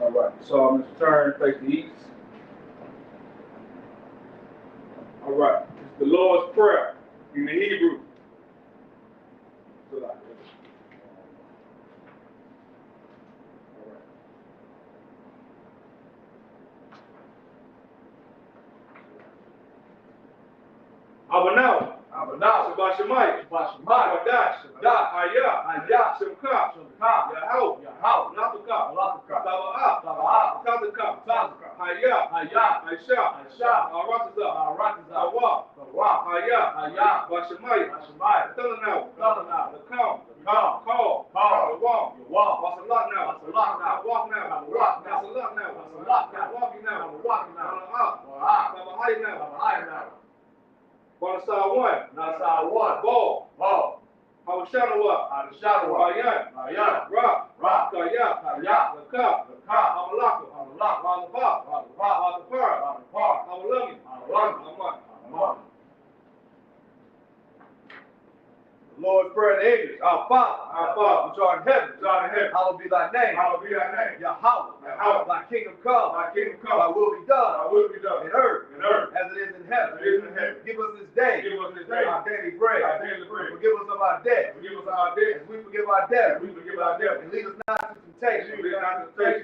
All right. So I'm going to turn face the east. All right. It's the Lord's Prayer in the Hebrew. So like this. Abanaw. Shabbat Shemayim. Wadash. Hayah. Shemka. Yahau. Latuka. Taba'ah. Tazaka. Hayah. Aisha. Arakaza. Hawa. Hayah. Bashemayim. Telanaw. Lakam. Call. Wam. Wasalat now. Walk now. Wasalat now. Walking now. Tabahai now. Bonasar one. Ball. Hawashanawa. Ayan. Rock. Kaya. Lakab. Amalaka. Alapar. Amalungi. Aman. Lord's Prayer in English. Our Father, which art in heaven, hallowed be thy name. Yahweh, thy kingdom come. Thy will be done. In earth. As it is in heaven. Give us this day. Our daily bread. Forgive us of our debt. As we forgive our debtors. And lead us not into temptation.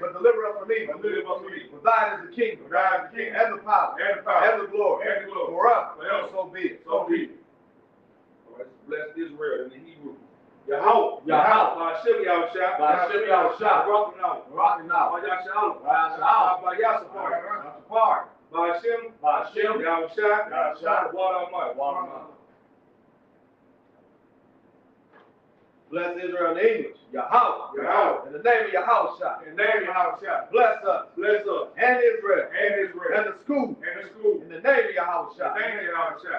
But deliver us from evil. For thine is the kingdom. And the power. And the glory. Forever. So be it. Bless Israel in the Hebrew. Yahweh. Hashem Yahushua. Rocking out. Hashem Yahushua. Water. Bless Israel in English. Yahweh. In the name of Yahushua. Bless us. And Israel. And the school. In the name of Yahushua.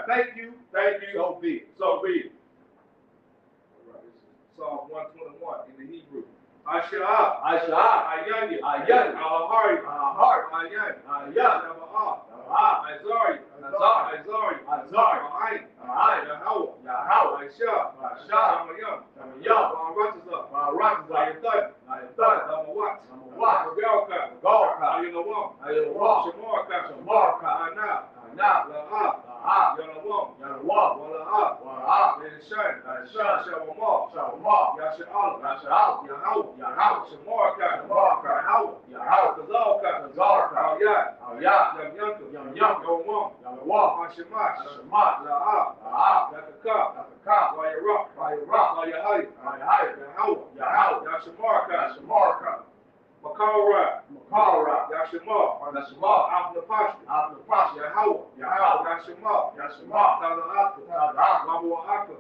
Thank you. So be it. All right, this is Psalm 121 in the Hebrew. Asha'ah. Ayani. Ahari. Ayani. Azari. Yahweh. Aisha. Shamayam. Makara, Yashima, after the posture, Yahweh, Yashima, Mabu'aka,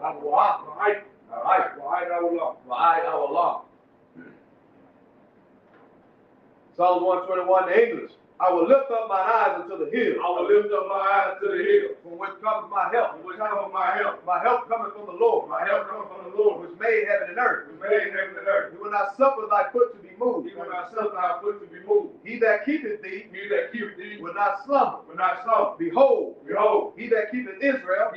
Psalms 121 in English. I will lift up my eyes unto the hills. From which cometh my help. My help cometh from the Lord. Which made heaven and earth. He will not suffer thy foot to be moved. He that keepeth thee will not slumber. Behold, he that keepeth Israel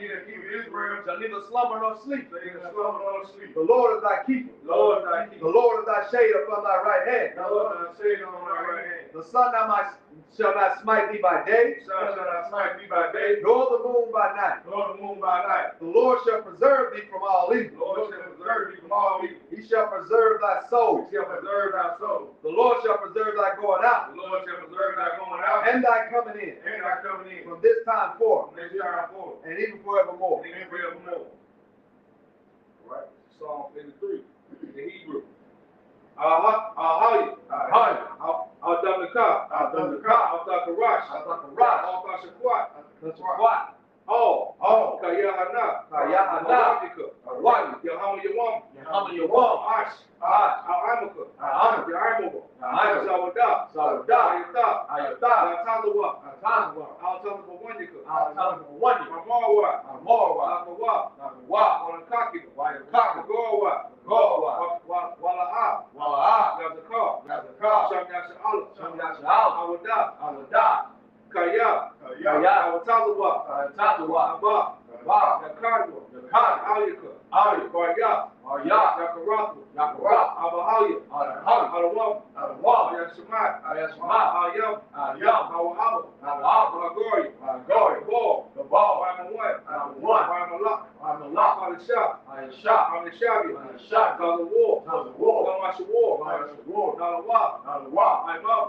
shall neither slumber nor sleep. The Lord is thy keeper. The Lord is thy shade upon thy right hand. The sun shall not smite thee by day, nor the moon by night. The Lord shall preserve thee from all evil. He shall preserve thy soul. The Lord shall preserve thy going out. And thy coming in. From this time forth. And even forevermore. All right. Psalm 53 in the Hebrew. Abahaya, Alawam, Ayashama, Ayam, Awahaba, Agori, the ball, Malak, Alishabi, the war, Nalawa, Imam,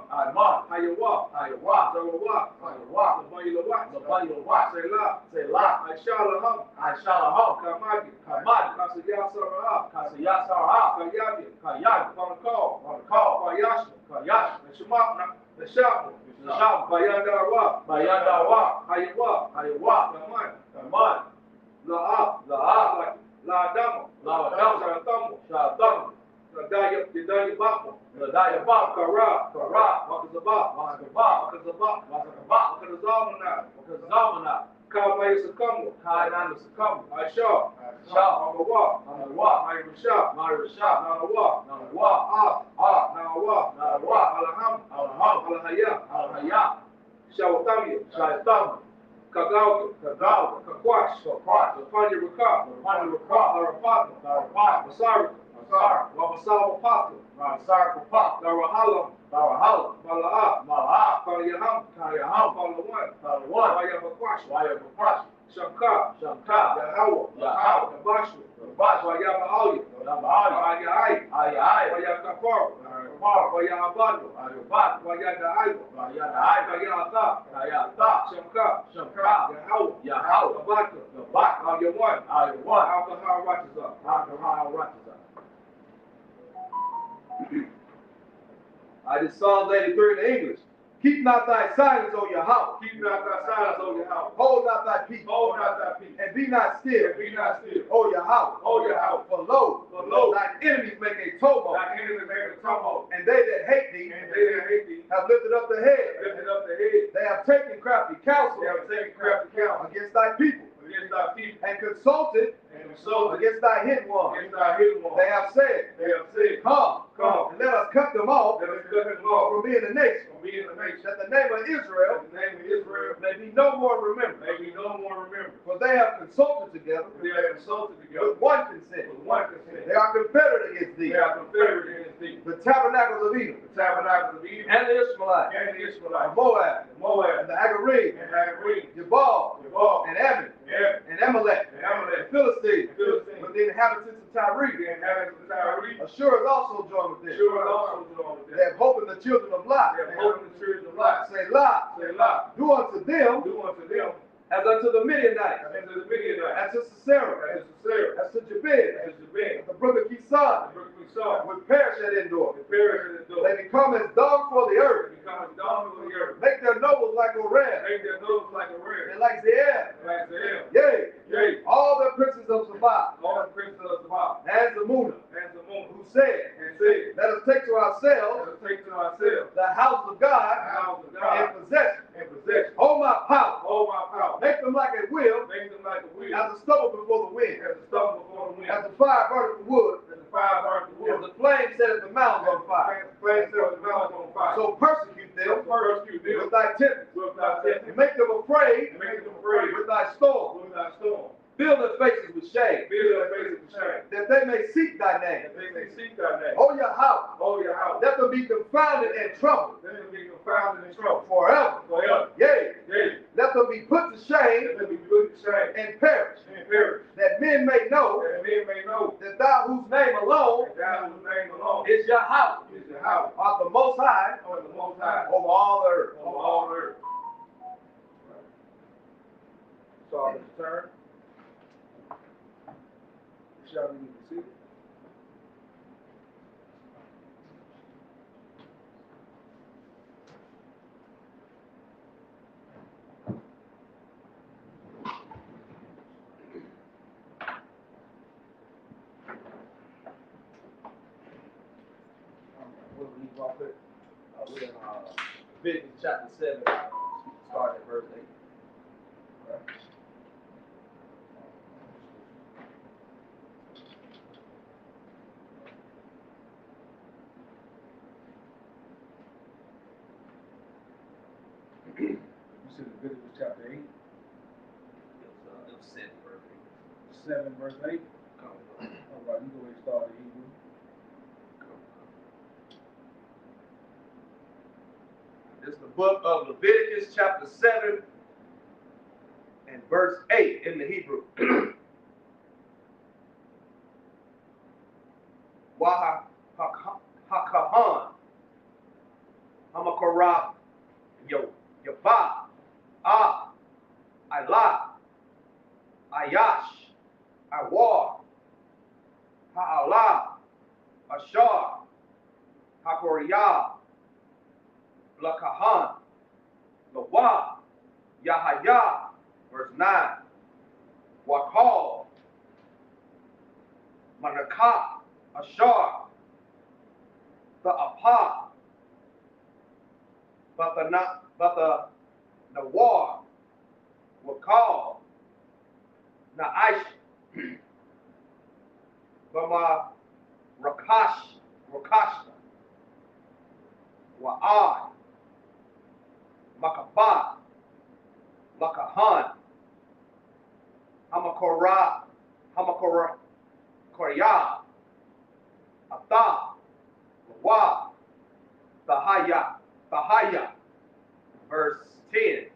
Ayawa, Zawawak, Selah, Aishalaham, Kamadi, Kasiyasaraha, Kayadi, Panakal, Kayash, the Shabu, Bayandarawa, Ayawa, Taman, La'ab, La'adamo, Sha'adamu, Ladaya Bam, Kara, Wakazamana, Kamaya Sakamu, Aisha, Amawa, Marisha, Nalawa, Alaham, Alahaya, Shawatami, Kagauga, Kakwash, Lapanya Raka, Arapatna, Masarika, Wabasava Pata, Darahalam, Mala'a, Karyaham, Palawan, Wayabakwash, Shamka, Yahawa, Nabashu, Wayaba'ali, Ayai, Wayakafar, Wayabadu, Wayadaiwa, Kayata, Shamka, Yahawa, Nabaka, Yawan, Alcohol Ratazah. I did Psalms 83 in English. Keep not thy silence, O Yahweh. Hold not thy peace. And be not still. O Yahweh. For lo, thine enemies make a tumult. And they that hate thee have lifted up the head. They have taken crafty counsel against thy people. And consulted against thy hidden ones. They have said, Come, and let us cut them off from being a nation. That the name of Israel may be no more remembered. For they have consulted together with one consent. They are confederate against thee. The tabernacles of Edom, and the Ishmaelites, and Moab, and the Agarim, Jabal, and Ammon, and Amalek, the Philistines, with the inhabitants of Tyre. Assure is also joined with them. They have hope in the children of Lot. Say Lot. Do unto them as unto the Midianites, as to Sisera, as to Jabin, the brook of Kison, which perish at Endor. They become as dung for the earth. Make their nobles like Oreb, and like Zeir. Yea, all the princes of Sabbath, and Zamuna, who said, let us take to ourselves the house of God in possession. Hold my power. Make them like a wheel, as a stubble before the wind, as the fire burneth the wood, as the flame setteth the mountains on fire. So persecute them with thy tempest, and make them afraid with thy storm. Fill their faces with shame, that they may seek thy name. O Yahweh, let them be confounded and troubled forever. Yea, let them be put to shame and perish, that men may know that thou whose name alone is Yahweh, art the Most High over all the earth. So it's turn. Shall we proceed? We'll leave off it. We're in Leviticus chapter 7, start at verse 8. All right. You said Leviticus chapter 8? It was 7 verse 8. 7 verse 8? All right, you go ahead and start in Hebrew. It's the book of Leviticus, chapter 7, and verse 8 in the Hebrew. Hakahan, Hamakorab, Yabah, Ilah, Ayash, Iwar, Ha'alah, Ashar, Hakoriyah, Lakahan, Lawah, Yahaya, verse 9, Wakal, Manakah, Ashar, the Apah, but the Nawar, Wakal, Naish, Bama Rakashta, Wa'ad, Makabah, Lakahan, Hamakorah, Koryah, Atah, Wa, Thahaya, verse 10.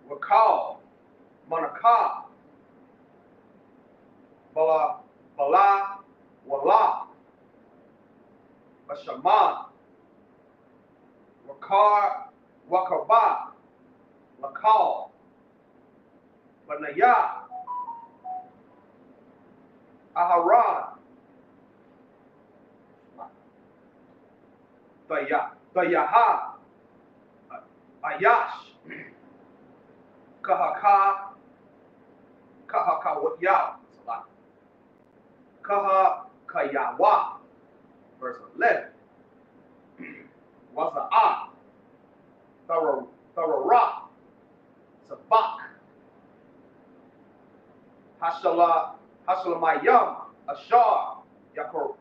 Wakal, Manakah, Bala, Wala, Bashaman, Wakabah, Lakal, Banayah, Aharan, Dayaha, Ayash, Kahakawaya, Kahakayawa, verse 11. Waza'ah, Thararah, Sabak, Hashalamayam, Ashar, Yakara,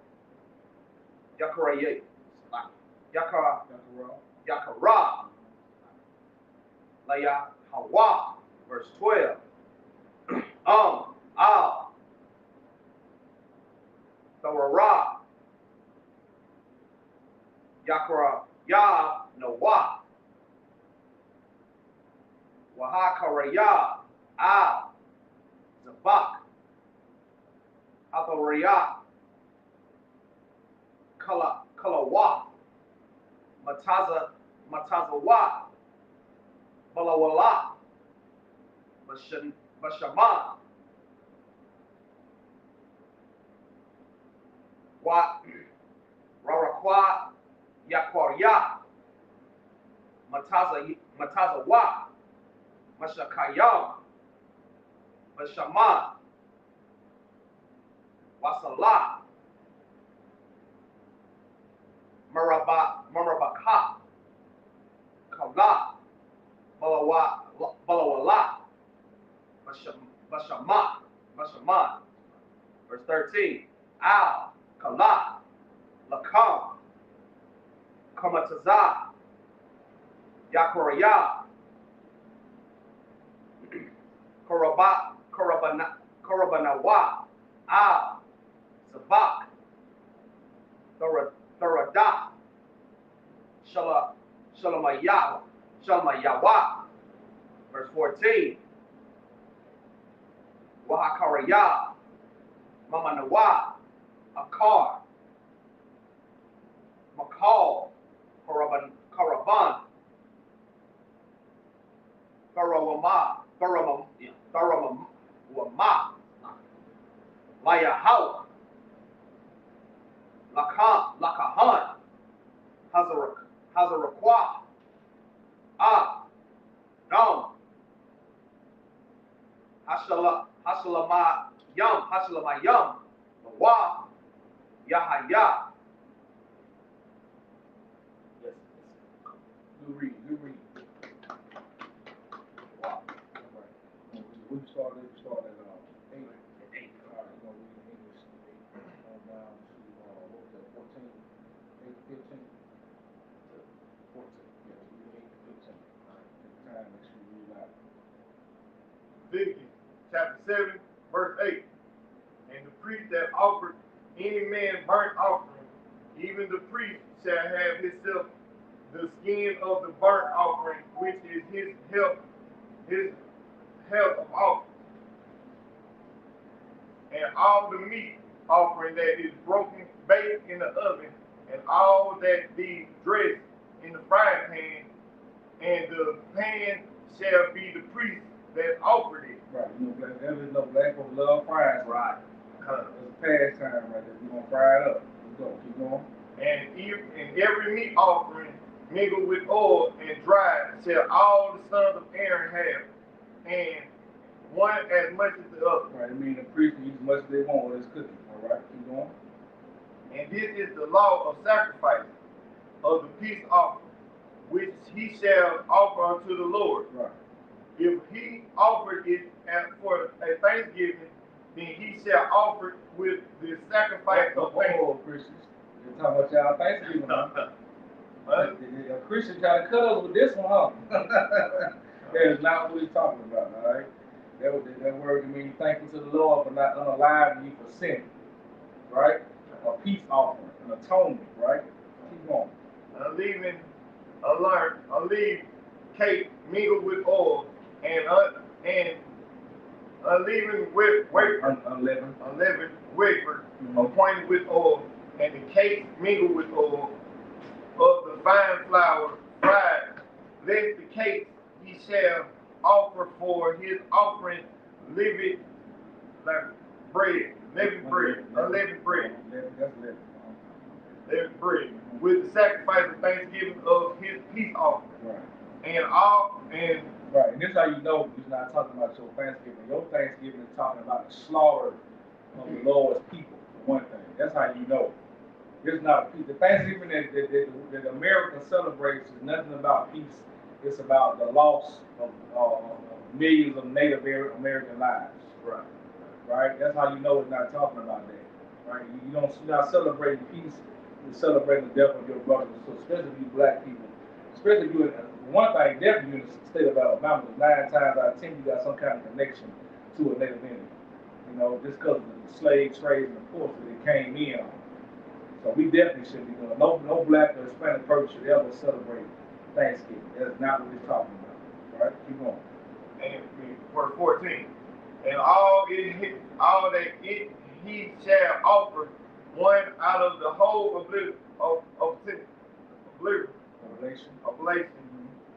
Laya Hawa, verse 12. Al, Thararah, Yakara, Ya, Nawa, Wahakaraya, Al, Zabak, Atharaya, Kalawa, Matazawa, Balawala, Bashaman, Rarakwa, Yakwarya, Matazawa, Mashakayam, Bashaman, Wasala, Marabaka, Kala, Balawala, Bashaman, verse 13. Al, Kala, Lakam, Kamataza, Yakoraya, Korabanawa, Al, Sabak, Tharadah, Shalamayawa, verse 14. Wahakaraya, Mamanawa, Akar, Makal, Karaban, Farawama, Layahaw, Lakahan, Hazarakwa, Dom, Hashalamayam, Wa, Yahaya. Yes. Good read. Wow. All right. We started at 8. All right, we're going to read English 8 on down to, what was that, 14? 8 to 15? 14. Yeah, we read 8 to 15. All right. Take time, make sure you read out. Leviticus chapter 7, verse 8. And the priest that offered any man burnt offering, even the priest shall have himself the skin of the burnt offering, which is his help of offering, and all the meat offering that is broken, baked in the oven, and all that be dressed in the frying pan, and the pan shall be the priest that offered it. Right, there is no black folks love fries. Right. It's a pastime right there. We're going to fry it up. Let's go, keep going. And every meat offering mingled with oil and dried shall all the sons of Aaron have, and one as much as the other. Right, I mean the priest can eat as much as they want with his cooking. All right, keep going. And this is the law of sacrifice of the peace offering, which he shall offer unto the Lord. Right. If he offered it for a thanksgiving, then he shall offer it with the sacrifice of thanksgiving. Oh, Christians. You're talking about y'all Thanksgiving. A Christian trying to cut us with this one, huh? That is not what he's talking about, all right? That word can mean thankful to the Lord for not unaliving you for sin, right? A peace offering, an atonement, right? Keep going. Unleavened cake mingled with oil, and unleavened wafer, unleavened wafer, appointed with oil, and the cake mingled with oil of the fine flour fried. Lest the cake he shall offer for his offering leavened bread, unleavened bread, with the sacrifice of thanksgiving of his peace offering. Right. And this is how you know he's not talking about your Thanksgiving. Your Thanksgiving is talking about the slaughter of the Lord's people, for one thing. That's how you know. It's not a peace. The Thanksgiving that America celebrates is nothing about peace. It's about the loss of millions of Native American lives. Right. Right? That's how you know it's not talking about that. Right? You're not celebrating peace. You're celebrating the death of your brothers. So especially you black people. Especially you, one thing definitely in the state of Alabama, 9 times out of 10 you got some kind of connection to a Native Indian. You know, just because of the slave trade and the force that it came in on. So we definitely should be doing. No black or Hispanic person should ever celebrate Thanksgiving. That's not what we're talking about. Right? Keep going. And verse 14. And all that he shall offer one out of the whole oblation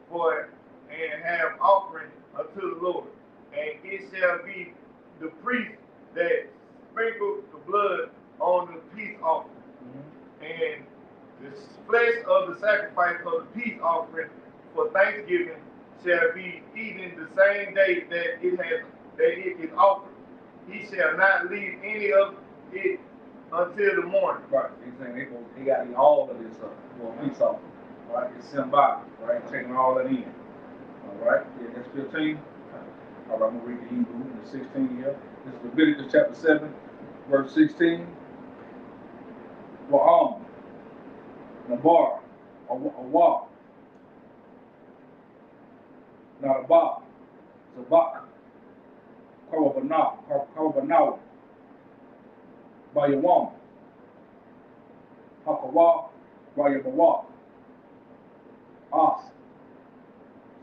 for and have offering unto the Lord. And it shall be the priest that sprinkled the blood on the peace offering. And the flesh of the sacrifice of the peace offering for thanksgiving shall be eaten the same day that it is offered. He shall not leave any of it until the morning. Right. He's saying they got to eat all of this for a peace offering. Right? It's symbolic. Right? Taking all that in. All right. Yeah, that's 15. All right, I'm going to read the Hebrew in the 16th year. This is Leviticus chapter 7, verse 16. Wa'am, Nabar, Awab, Nadabah, Zabak, Karabanaw, Bayawam, Hakawa, Rayabawa, As,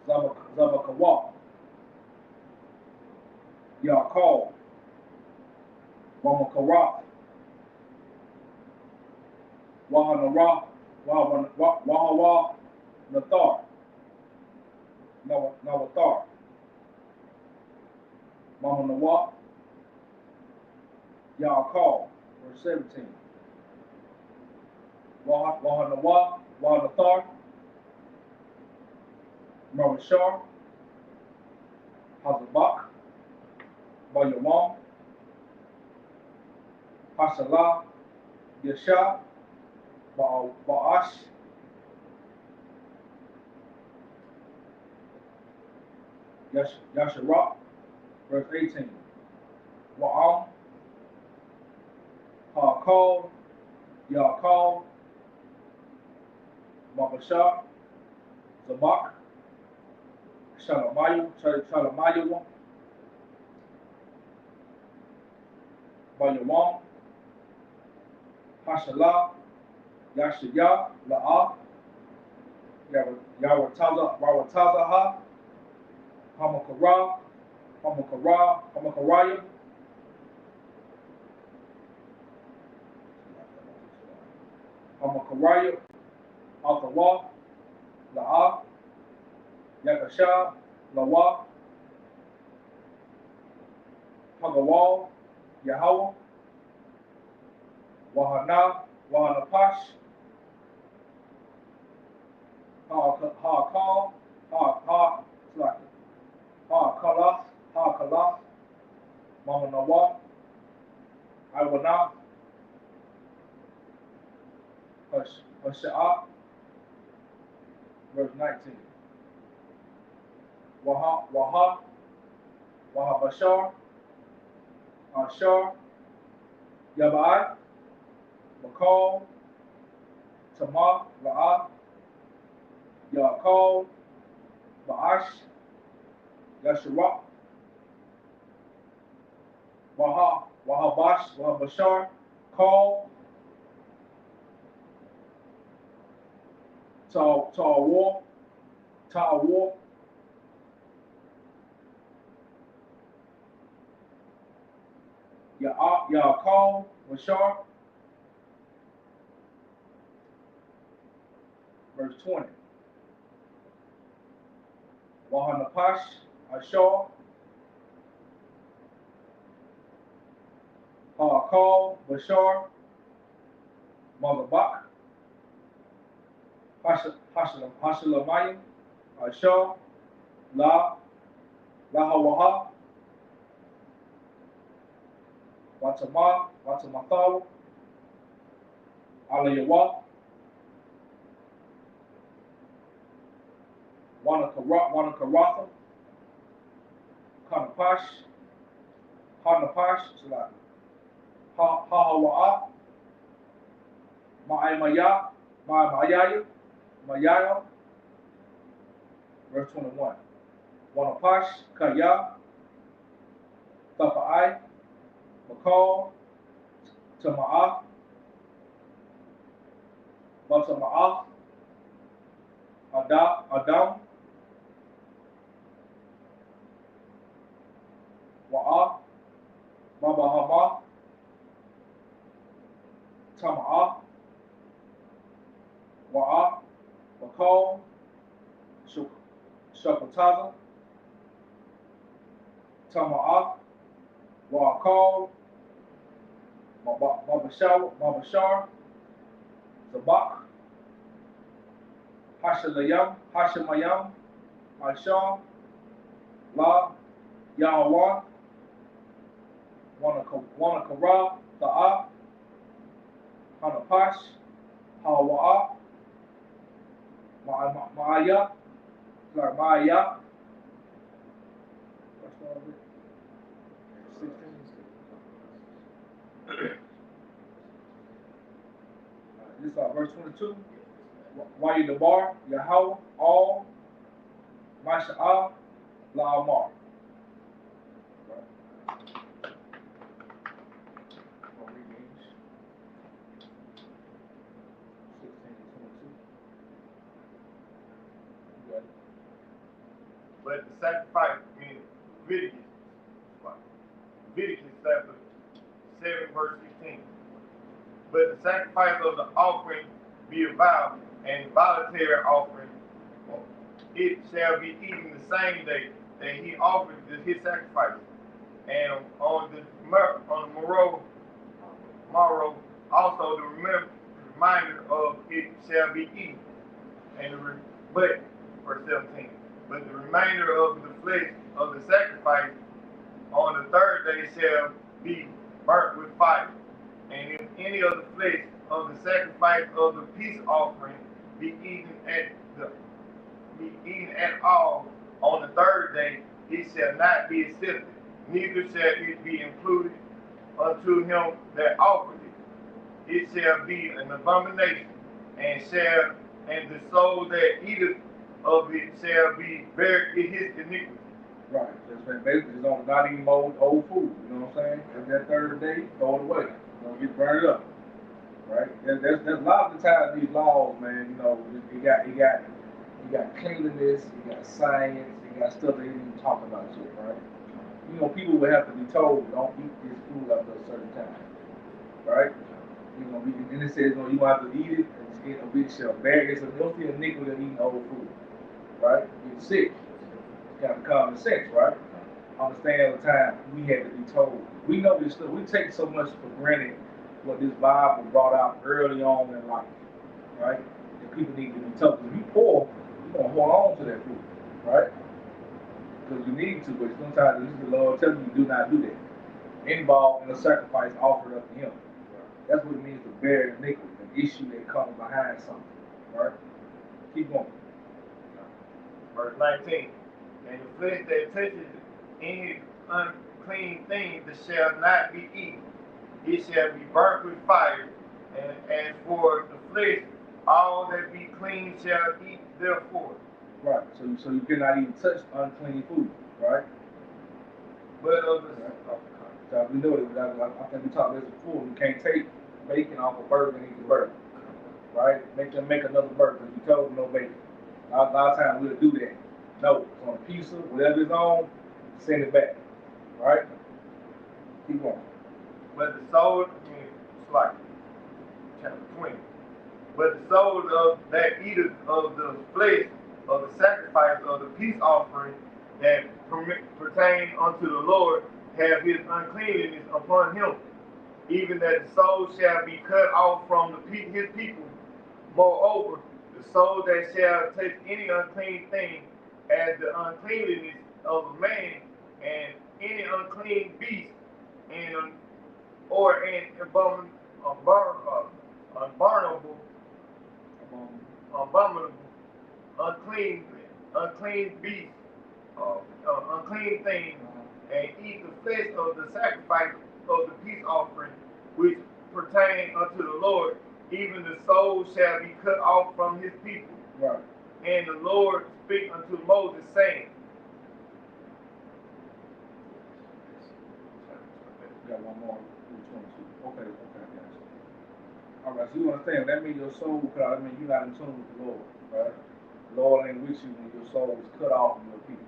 Zabakawa, Yaakov, Wamakara, Wahanara, Wahawa, Nathar, Nawathar, Mahanawa, Yaakov, verse 17. Wahanawa, Wahanathar, Marashar, Hazabak, Bayawam, Hashalah, Yasha, Ba'ash, Yasharah, verse 18. Wa'am, Ha'akal, Ya'akal, Mabashar, Zabak, Shalamayu, Bayawam, Hashalah, Yashaya, La'ah, Yawatazaha, Hamakara, Hamakaraya, Hamakaraya, Alkawa, La'a, Yakasha, Lawa, Hagawal, Yahweh, Wahana, Wahanapash, Ha-Kal, Ha-Kala, Mama Nawa, Iwana, Hasha'ah, verse 19. Waha, Bashar, Ashar, Yabai, Makal, Tamar, La'ah, Yaakov, Ba'ash, Yasharah, Bashar, Call, Ta'awar, Yaakov, Bashar, verse 20. Wahanapash, Ashar, Call, Bashar, Mazabak, Hashalamayim, Ashar, Lahawaha, Watamathawa, Alayawa, Wanakaratha, Hanapash, Hahawa'a, Ma'ayaya, verse 21. Wanapash, Kaya, Thapa'ai, Makal, Tama'ah, Batama'ah, Adam, Wa'ah, Babahama, Tama'ah, Wa'ah, Makal, Shakataza, Tama'ah, Wa'akal, Mabashar, Zabak, Hashemayam, Ashar, La, Yahweh, Wanakara, Ta'ah, Hanapash, Hawa'a, Ma'aya, this is verse 22. Wayu Dabar, Yahweh, all, Masha'ah, La'amar. But the sacrifice in Leviticus chapter 7 verse 16. But the sacrifice of the offering be a vow and voluntary offering, it shall be eaten the same day that he offered his sacrifice. And on the morrow also the reminder of it shall be eaten. But verse 17. But the remainder of the flesh of the sacrifice on the third day shall be burnt with fire. And if any of the flesh of the sacrifice of the peace offering be eaten at all on the third day, it shall not be accepted, neither shall it be included unto him that offered it. It shall be an abomination, and the soul that eateth of it shall be buried in his iniquity. Right. Just basically, it's on not eating old food. You know what I'm saying? And that third day, throw it away. Get burned up. Right? There's a lot of the times these laws, man. You know, you got you got cleanliness, you got science, you got stuff they didn't even talk about yet, right? You know, people would have to be told, don't eat this food after a certain time, right? You know, and it says, no, you don't have to eat it, and it's getting a big shell. Bad is a don't see a nickel in eating old food, right? You're sick. It's kind of common sense, right? Understand all the time we had to be told. We know this stuff. We take so much for granted what this Bible brought out early on in life, right? And people need to be told. If you poor, you're going to hold on to that food, right? Because you need to, but sometimes the Lord tells you do not do that. Involved in a sacrifice offered up to Him. That's what it means to bear iniquity, an issue that comes behind something, right? Keep going. Verse 19. And the flesh that touches any unclean thing that shall not be eaten, it shall be burnt with fire. And as for the flesh, all that be clean shall eat therefore. Right. So you cannot even touch unclean food, right? But of the so we know that. I think we talked about this before. You can't take bacon off a burger and eat the burger, right? Make them make another burger. You told them no bacon. A lot of times we'll do that. No, it's on a pizza, whatever it's on, send it back, right? Keep going. But the soul, it's like chapter 20. But the soul of that eateth of the flesh of the sacrifice of the peace offering that pertain unto the Lord have his uncleanness upon him, even that the soul shall be cut off from his people. Moreover, the soul that shall touch any unclean thing, as the uncleanness of a man, and any unclean beast, and or an abominable, unclean beast, unclean thing, and eat the flesh of the sacrifice of the peace offering, which pertain unto the Lord, even the soul shall be cut off from his people. Right. And the Lord spake unto Moses, saying, got one more. 22. Okay, I got you. All right, so you understand, that means your soul cut out. That means you're not in tune with the Lord, right? The Lord ain't with you when your soul is cut off from your people,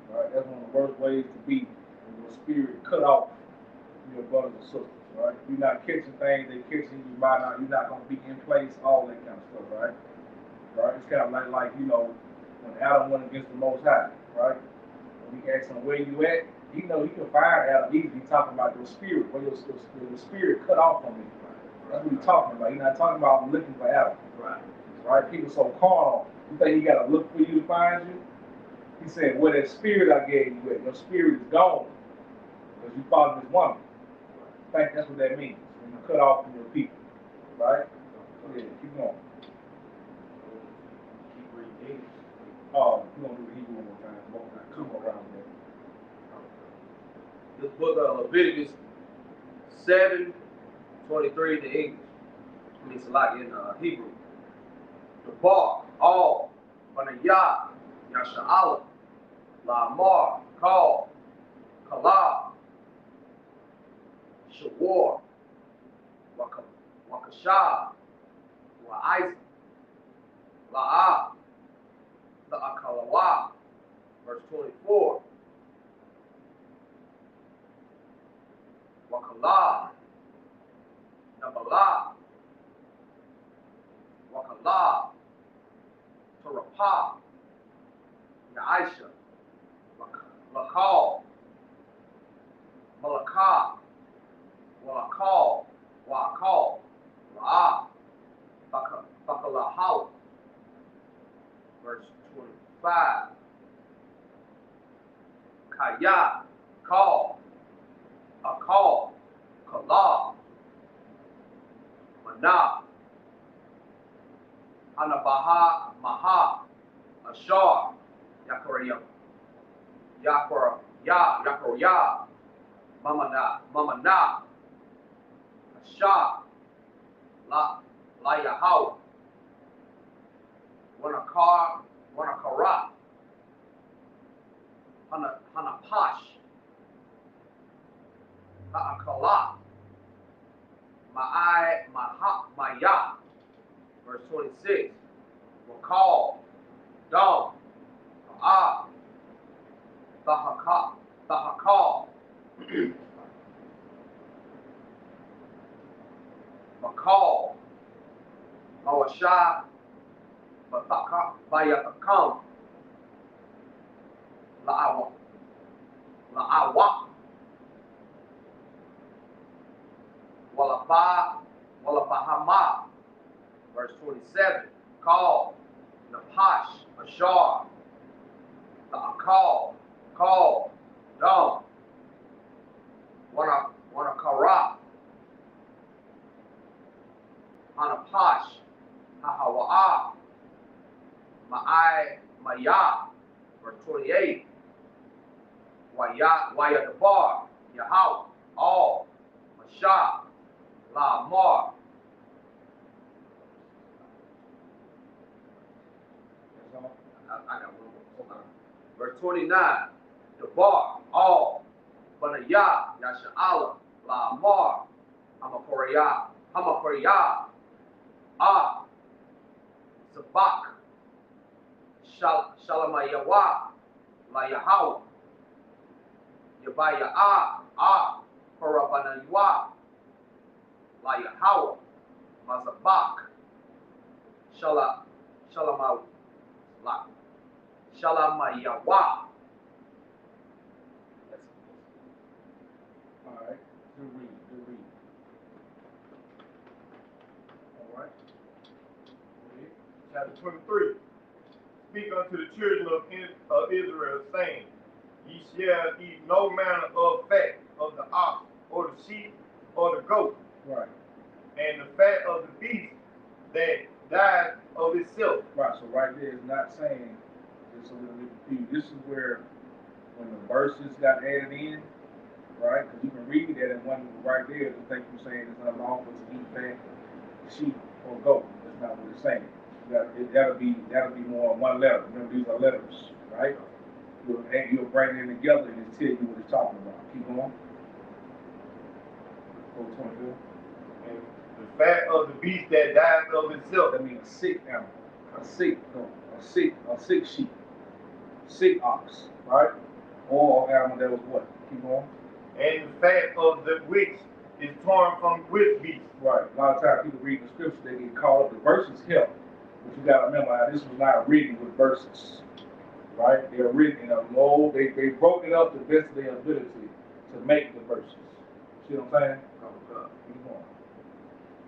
right? That's one of the worst ways to be, when your spirit cut off from your brothers and sisters, right? You're not catching things, they're catching you by now. You're not going to be in place, all that kind of stuff, right? Right? It's kind of like you know, when Adam went against the Most High, right? When he asked him, where you at? You know, he can find Adam easily talking about your spirit, where your spirit cut off from me. That's what he's talking about. He's not talking about looking for Adam. Right. Right? People so carnal. You think he got to look for you to find you? He said, where that spirit I gave you at, your spirit is gone. Because you followed this woman. I think that's what that means. When you cut off from your people. Right? Yeah, keep going. Keep reading. Oh, we're going to do the Hebrew one more time. Two more rounds there. This book of Leviticus 7:23 in the English. I mean, it's a lot in Hebrew. The bar, all, Banayah, Yasha'ala, Lamar, Kal, Kalab, Shawar, Wakashah, Wa'izah, La'ah, the Akalawa, verse 24. Wakalah, Nabalah, Wakalah, Torapah, Ya'isha, Lakal, Malakah, Walakal, Wa'akal, La'ah, Bakalahala, verse 25. Kaya, Kal, Akal, Kala, Mana, Anabaha, Maha, Ashar, Yakoraya, Yakoraya, Mamana, Ashar, La Yahaw, Wanakara, Hanapash, Ha'akala, Maya, verse 26, Wakal, Dom, Ah, Tahakal, Makal, Mawasha, Bayatakam, La'awa, Walabahama, verse 27, Call, Napash, Ashar, Call, Dom, Wanakara, Hanapash, Hahawa'a, Maya, verse 28, Wayadabar, Yahweh, all, Mashah, La Mar. I got one more. Hold on. Verse 29, Debar, all, Banaya, Yasha'ala, La Mar, Hamakoria, Ah, Sabak, Shalamayawa, La Yahweh, Yabaya Parabanaywa, La Yahweh, Mazabak, Shalamayawa. All right, good read. All right. Chapter 23. Speak unto the children of Israel, saying, Ye shall eat no manner of fat of the ox, or the sheep, or the goat, Right. and the fat of the beast that died of itself. Right. So right there is not saying, just so we don't get confused. This is where when the verses got added in, right? Because you can read that and one right there, the thing you're saying is not lawful to eat fat, sheep, or goat. That's not what it's saying. That'll be more on one letter. Remember, these are letters, right? You'll bring them together and just tell you what it's talking about. Keep going. Go 22. And the fat of the beast that died of itself. That means a sick animal, a sick goat, a sick sheep, sick ox, right? Or animal that was what? Keep going. And the fat of the which is torn from with beast. Right. A lot of times people read the scripture, they get caught up. The verses help. But you gotta remember, this was not written with verses. Right? They are written in a low, they broke it up to the best of their ability to make the verses. See what I'm saying? Keep going.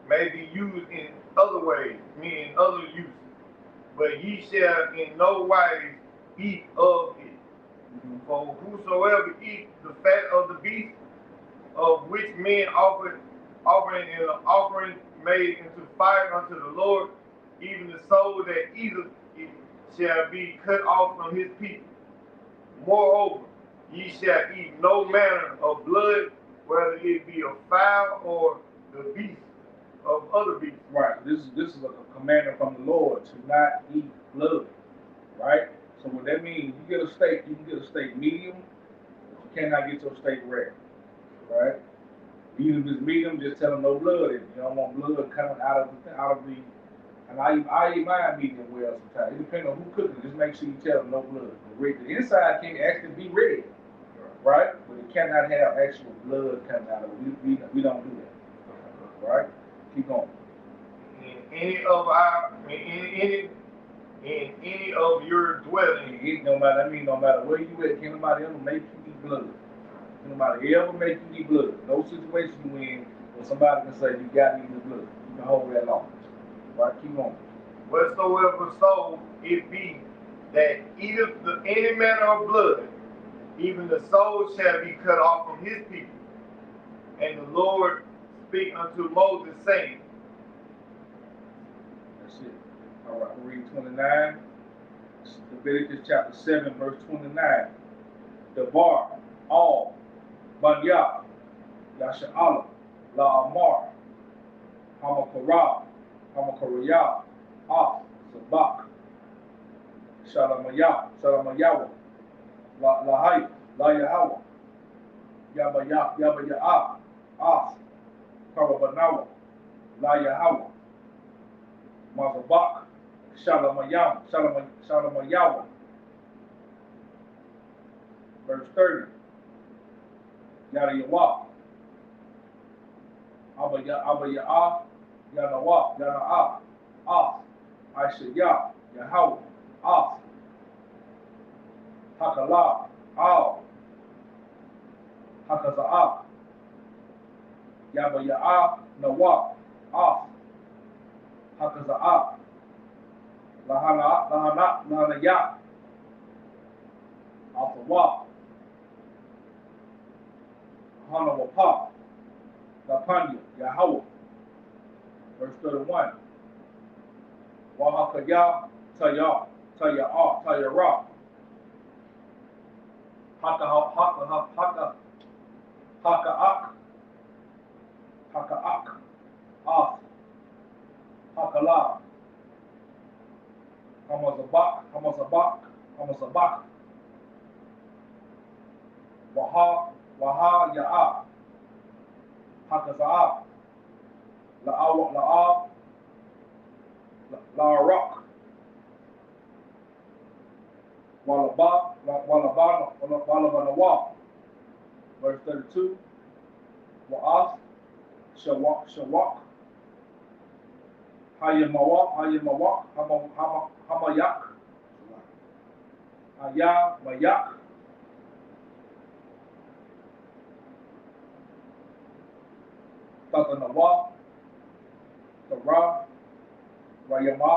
May be used in other ways, meaning other uses. But ye shall in no wise eat of it. Mm-hmm. For whosoever eat the fat of the beast, of which men offering in an offering made into fire unto the Lord, even the soul that eateth it shall be cut off from his people. Moreover, ye shall eat no manner of blood, whether it be of fowl or the beast of other beasts. Right. This is a commandment from the Lord to not eat blood. Right? So what that means, you get a steak, you can get a steak medium, but you cannot get your steak rare. Right? Even if it's medium, just tell them no blood. If you don't want blood coming out of the and I eat mine medium well sometimes. It depends on who cooking. Just make sure you tell them no blood. The inside can actually be red, right? But it cannot have actual blood coming out of it. We don't do that, right? Keep going. In any of your dwellings. No matter where you at, can't nobody ever make you eat blood. Can't nobody ever make you eat blood. No situation you in where somebody can say you got to eat the blood. You can hold that long. Right, keep going. Whatsoever soul it be that eateth any manner of blood, even the soul shall be cut off from his people. And the Lord speak unto Moses, saying, That's it. All right, we'll read 29. Leviticus chapter 7, verse 29. Debar, all, Banya, Yasha'ala, La Amar, Hamakorah, Hamakoriyah, Sabak, Shalamayawa, La Yahweh, Yabaya, Karabanawa, La Yahweh, Mazabak, Shalamayawa. Verse 30. Yada Yawa. Abba Ya'a. Yana Wa. Yana A. As. Aishaya. Yahweh. As. Hakala. Al. Hakaza'a. Yaba Ya'a. Nawa. As. Hakaza'a. Lahana Ya. Asawa. Hana Wapa. Lapanya. Yahweh. Verse 31. Wahakaya. Taya. Taya'a. Tayara. Haka'ak. As. Hakala. Hamazabak. Waha Ya'a. Hakaza'a. La'a. La'arak. Walabanawa. Verse 32. Wa'as. Shawak. Hayamawak. Hamayak. Mayak. Tatanawa. Tara. Rayama.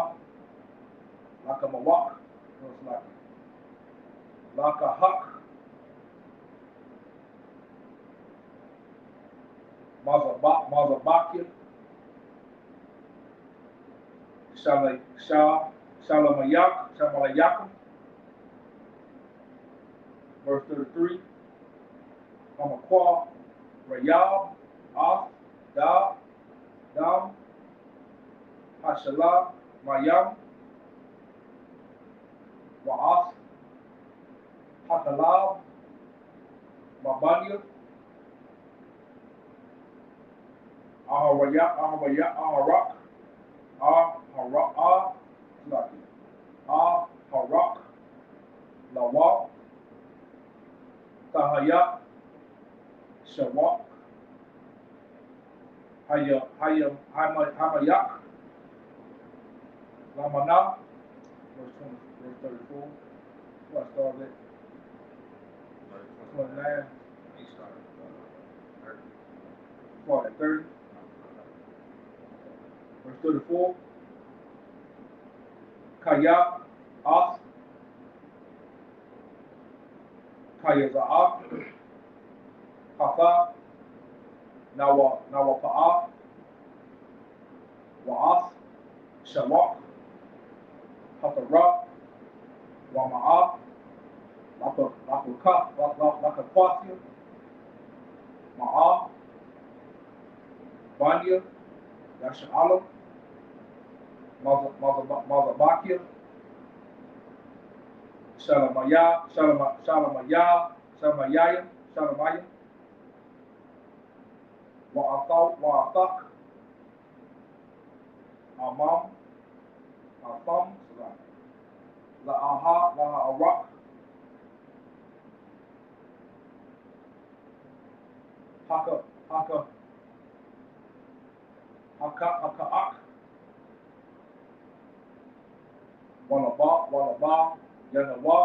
Lakamawak. Lakahak. Mazabakia. Shalamayakum. Verse 33. Hamakwa. Rayab. As. Dam. Hashalah. Mayam. Wa'as. Hakalab. Mabanya. Aharak. Aharak. Lawa. Tahaya. Shawak. Hamayak. Lamana. Verse 34. So I started at 29. He started 30. Started at 30. Verse 34. Kaya. As. Kaya Za'ak. Hafa. Nawapa'a. Wa'as. Shawak. Hatara. Wama'a. Lakakwasya. Ma'a. Banya. Yasha'alam. Mazabakia. Shalamayam. Wa'atak. Amam. Atham. La'arak. Haka'ak. Walaba. Yanawa.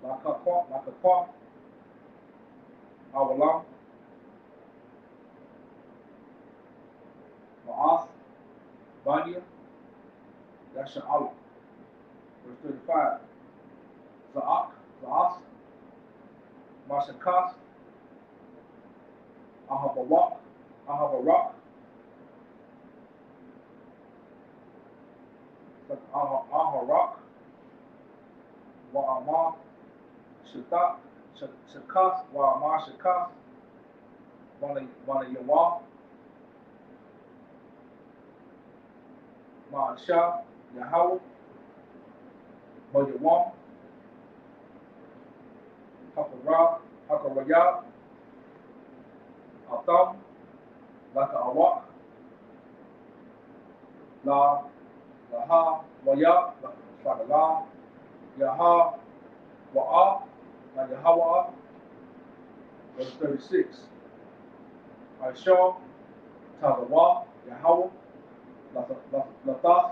Lakakwa. Awalam. Ma'as. Banya. Yasha'alam. Verse 35. Za'as. Mashakas. Ahabarak. Aharak. Wa'amah. Shakas. Wa'amah Shakas. Wanayawa. Ma'asha. Yahweh. Mayawam. Hakaraya. Atam. Laka'awak. Laha, Waya, like Allah, Yaha, Wa'a, like Yahweh. Verse 36. Aisha, Tazawa, Yahweh, Latath,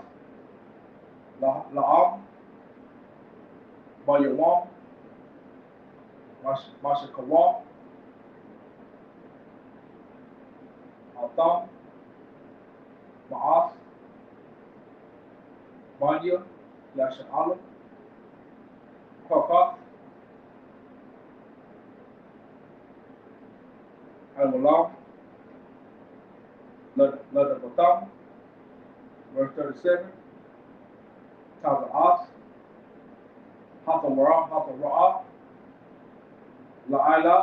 La'am, Bayawam, Mashakawa, Atam, Ma'ath, Manya, Yasha'ala, Kwakath, Al-Mulam, Ladabatam, verse 37, Taza'ath, Hatha-Ra'a, La'ila,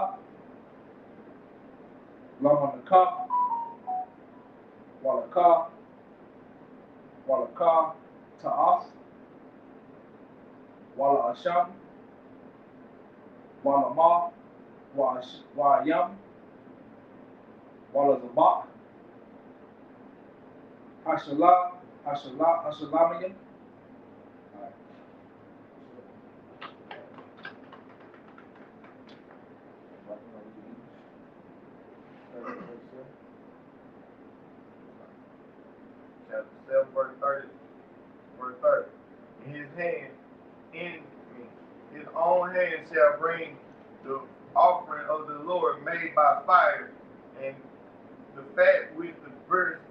Lamanaka, Walaka, Ta'ath, Wala Asham, Walama, Wa'ayam, Wala Zabak, Hashalamiyam. Chapter 7, verse 30. Verse 30. In his hand, his own hand shall bring the offering of the Lord made by fire, and the fat with the breast,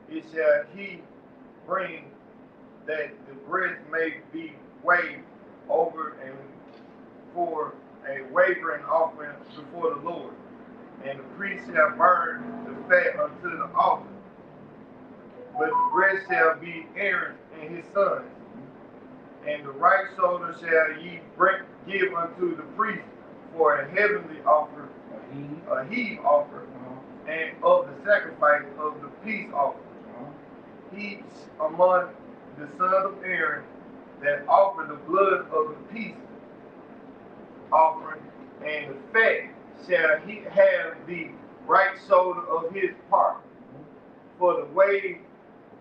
it shall he bring, that the breast may be waved over and for a wavering offering before the Lord. And the priest shall burn the fat unto the altar. But the breast shall be Aaron and his sons. And the right shoulder shall ye give unto the priest for a heavenly offer, a heave offer, and of the sacrifice of the peace offering. Each among the sons of Aaron that offer the blood of the peace offering, and the fat shall he have the right shoulder of his part, for the wave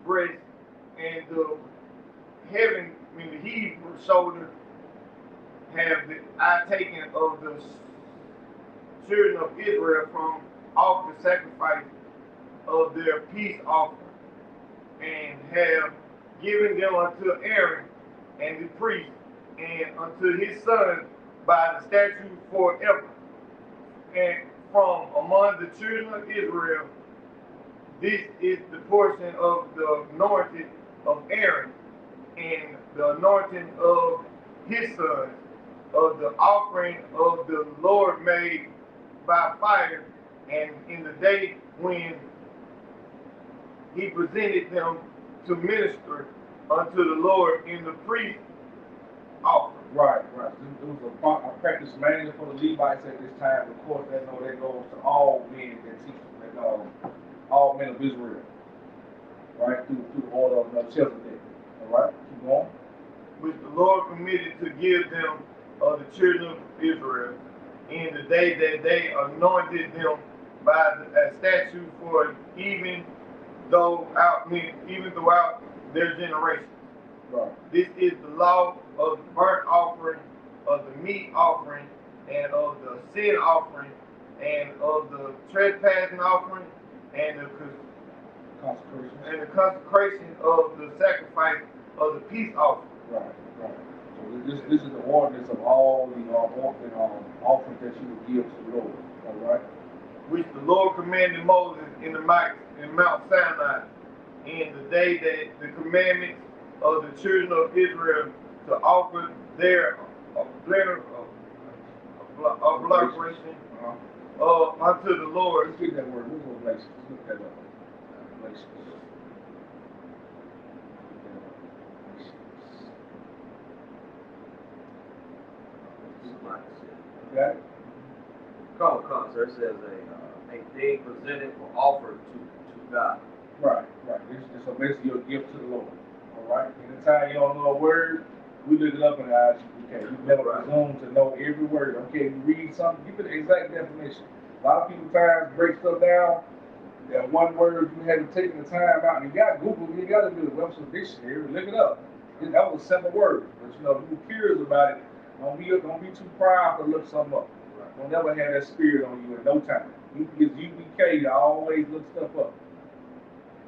breast, and the heave shoulder have the eye taken of the children of Israel from off the sacrifice of their peace offering, and have given them unto Aaron and the priest, and unto his sons by the statute forever. And from among the children of Israel, this is the portion of the anointing of Aaron, and the anointing of his sons, of the offering of the Lord made by fire, and in the day when he presented them to minister unto the Lord in the priest offering. Right. It was a practice mainly for the Levites at this time. Of course, they know that goes to all men that teach all men of Israel. Right, through the order of Melchizedek. All right, keep going. Which the Lord permitted to give them of the children of Israel in the day that they anointed them by a statute for even throughout their generations. Right. This is the law of the burnt offering, of the meat offering, and of the sin offering, and of the trespassing offering, and the consecration of the sacrifice of the peace offering. Right. So this is the ordinance of all the offerings that you would give to the Lord. All right. Which the Lord commanded Moses in Mount Sinai, in the day that the commandments of the children of Israel to offer their obliteration unto the Lord. Let's get that word. Let's go Galatians. Let's look that up. Galatians. Okay. Come, sir. It says a thing presented or offered to God. Right. It's so basically your gift to the Lord. All right. Anytime you don't know a word, we look it up in the ISUPK. You never presume to know every word. Okay, you read something, give it the exact definition. A lot of people break stuff down that one word you hadn't taken the time out. You got Google, you got to do the Webster Dictionary, look it up. That was a simple word, but you know, if you're curious about it, don't be too proud to look something up. Don't ever have that spirit on you at no time. It's UPK to always look stuff up.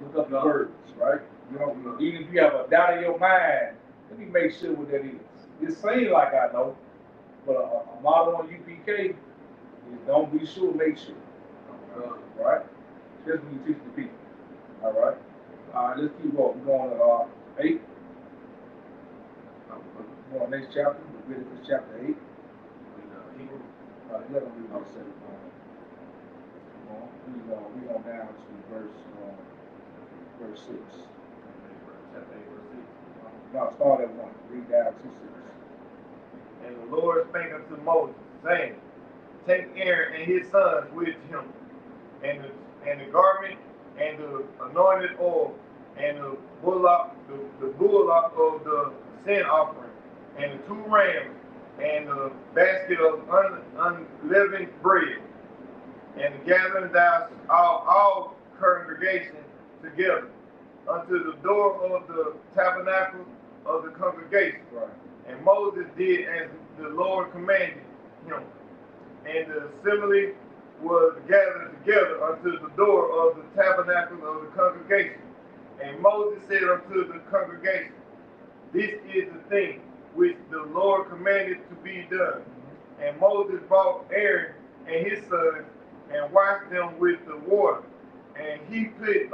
Look up the words, right? You know, even if you have a doubt in your mind, let me make sure what that is. It seems like I know, but a motto on UPK is don't be sure, make sure. Right? Just when you teach the people. All right? All right, let's keep going. We're going to 8. We're going to next chapter, Leviticus chapter 8. Let them read verse 7. We're going down to verse 6. No, start at 1. Read down to 6. And the Lord spake unto Moses, saying, take Aaron and his sons with him, and the garment, and the anointed oil, and the bullock of the sin offering, and the 2 rams, and the basket of unleavened bread, and gathering thou all congregation together unto the door of the tabernacle of the congregation. Right. And Moses did as the Lord commanded him. And the assembly was gathered together unto the door of the tabernacle of the congregation. And Moses said unto the congregation, this is the thing which the Lord commanded to be done. And Moses brought Aaron and his sons and washed them with the water. And he put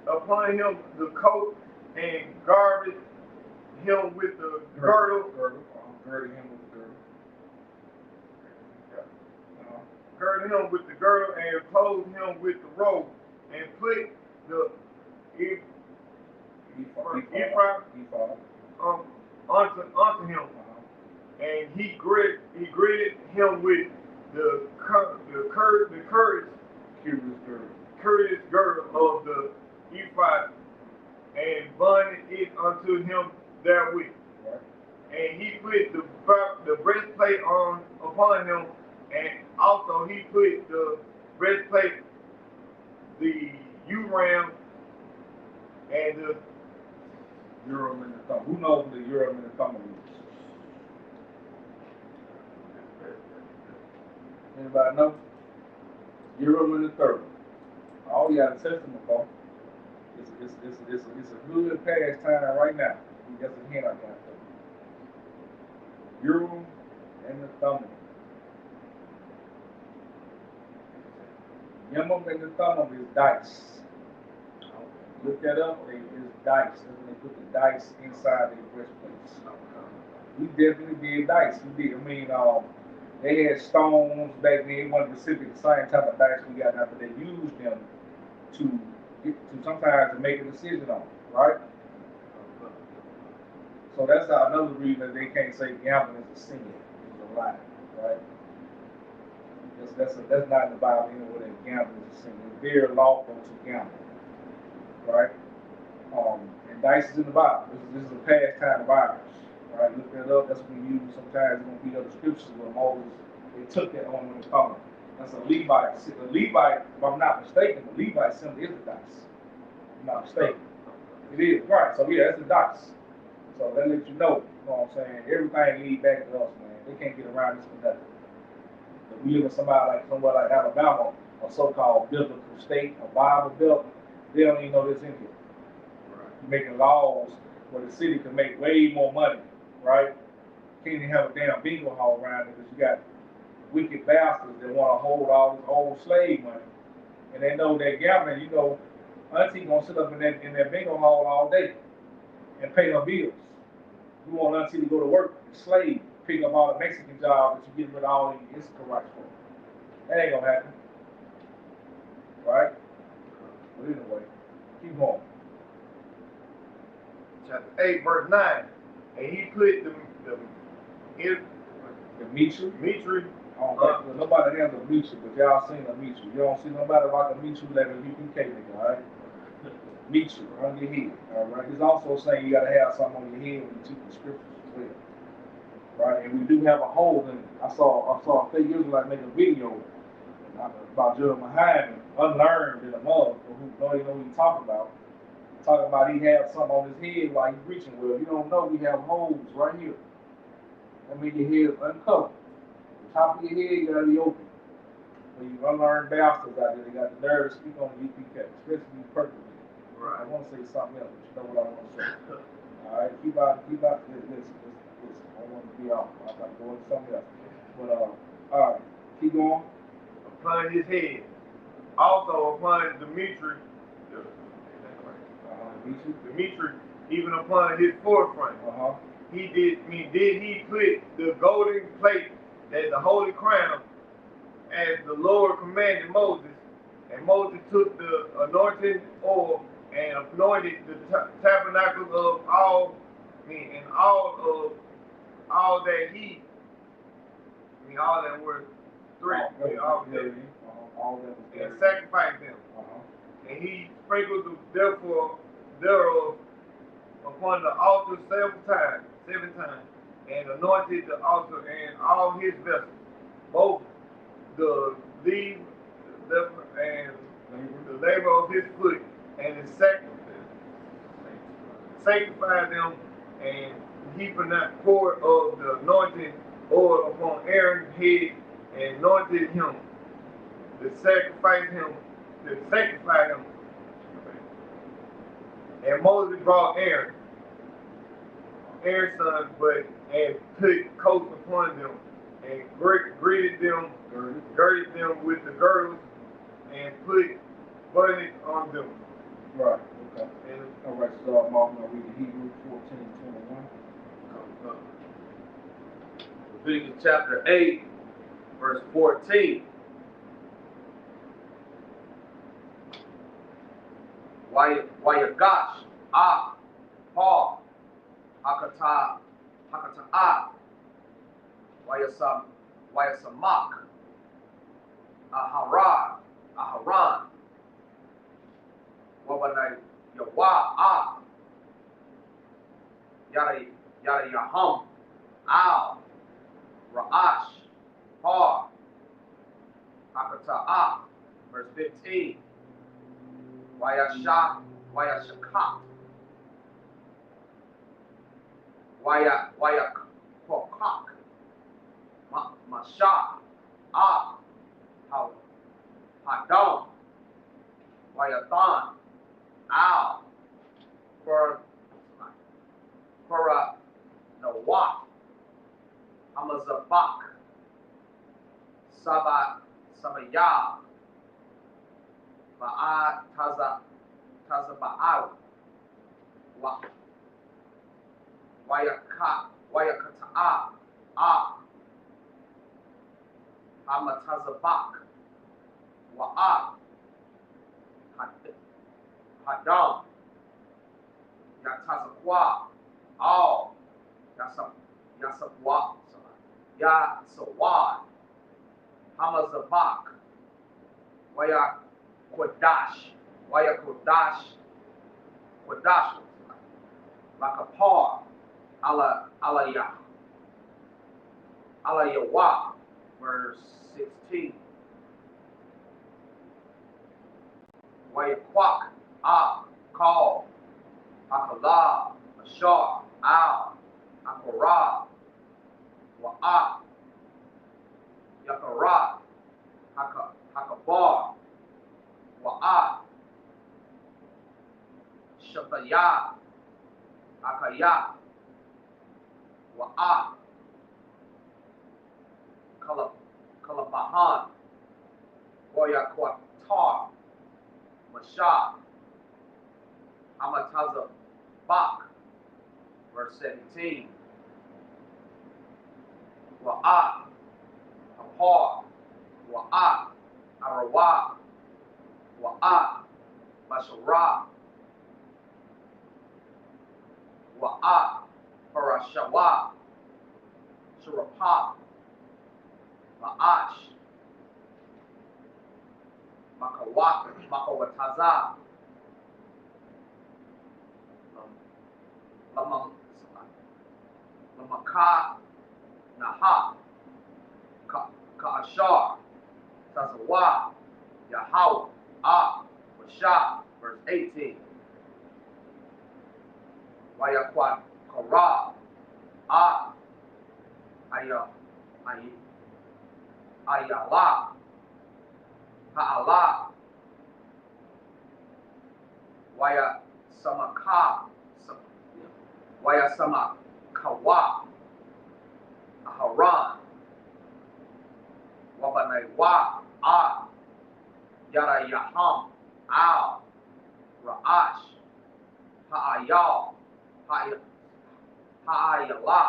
upon him the coat and girded him with the girdle. Girding him with the girdle. Girded him with the girdle and clothed him with the robe, and put the ephod unto him, and he girded him with the courteous girdle of the ephod, and bonded it unto him therewith. Right. And he put the breastplate upon him, and also he put the breastplate, the Urim, and the Urim and the Thummim. Who knows what the Urim and the Thummim is? Anybody know? Urim and the Thummim. All you got a testament for. It's a good pastime right now. That's a hint I got for you. Urim and the Thummim. Yemim and the Thummim is dice. Look that up. It's dice. That's when they put the dice inside their breastplates. We definitely did dice. We did. I mean, they had stones back then. It wasn't specific the same type of dice we got now, but they used them to sometimes to make a decision on, right? So that's another reason that they can't say gambling is a sin. It's a lie, right? That's not in the Bible anywhere that gambling is a sin. It's very lawful to gamble, right? And dice is in the Bible. This is a pastime of ours, right? Look that up. That's what we use sometimes. We're going to beat other scriptures where Moses, they took that on when they come. That's a Levite. A Levite, if I'm not mistaken, the Levite symbol is the dice. If I'm not mistaken. It is, right. So yeah, that's the dice. So that lets you know what I'm saying? Everything leads back to us, man. They can't get around this for nothing. If we live in somewhere like Alabama, a so-called biblical state, a Bible belt, they don't even know this in here. Right. You're making laws where the city can make way more money, right? Can't even have a damn bingo hall around it because you got wicked bastards that want to hold all this old slave money. And they know that gambling, you know, Auntie gonna sit up in that bingo hall all day and pay her bills. You want Auntie to go to work, slave, pick up all the Mexican jobs that you get rid of all the Instagram rights for. That ain't gonna happen. Right? But anyway, keep going. Chapter 8, verse 9. And he put the Mitri. Nobody has a Mitri, but y'all seen a Mitri. You don't see nobody like a Mitri like a UPK nigga, alright? Mitri on your head, alright? It's also saying you gotta have something on your head when you teach the scriptures as well. Right? And we do have a hole in it. I saw a fake Israelite make a video about Jeremiah Hyman unlearned in a mother who don't even know what he's talking about. Talking about he have something on his head while he's preaching. Well, you don't know we have holes right here. That means your head is uncovered. The top of your head you gotta be open. When you unlearned bastards out there, they got the nerve to speak on the UPK, especially you perfectly. Right. I want to say something else, but you know what I want to say. All right, keep out this. I don't want to be off. I'm about to go into something else. But all right, keep going. Upon his head. Also upon Demetri, even upon his forefront. Did he put the golden plate as the holy crown, as the Lord commanded Moses, and Moses took the anointing oil and anointed the tabernacles of all that were three, and sacrificed them. And he sprinkled the thereof upon the altar 7 times, and anointed the altar and all his vessels, both the leave and the labor of his foot, and his sanctified them, and he poured of the anointing oil upon Aaron's head, and anointed him to sanctify him. And Moses brought Aaron's son, and put coats upon them, and girded them with the girdles, and put buttons on them. Right, okay. All right, so I'm going to read Hebrews 14:21. Leviticus chapter 8, verse 14. Wayagash, Paul, Hakata, Wayasamak, Aharan, Wabanai, Yawa, Yada Yaham, Al, Ra'ash, Par, Hakata, verse 15. Wayashakat, Wayakokak, Masha, Hadon, Wayathan, Al, Nawat, Amazabak, Sabayah, Ma'at Tazaba'al, Wayakata'a, Amatazabak, Wa'at, Hadam, Yatazakwa, Al, Yasawad, Hamazabak, Kodash, Makapar, Alayawa, verse 16. Wayakwak, Call, Akala, Ashar, Al, Akorah, Wa'at, Yakarat, Hakabar, Wa'at, Shatayah, Akayah, Wa'at, Kalabahan, Wayakwatar, Mashah, Amatazabak, verse 17. Wa'at, Apar, Wa'at, Arawah, Wa'at, Basharah, Wa'at, Parashawah, Shurapah, Ma'ash, Makawataza, Lamaka, Naha, Ka'ashar, Tazawah, Yahweh, Shah, verse 18. Wayakwa Kara, Ayala, Ha'ala, Waya Samaka, Waya Samakawa, Aharan, Wabanaiwa, Yara Yaham, Al, Ra'ash, Ha'ayal, Ha'ayala,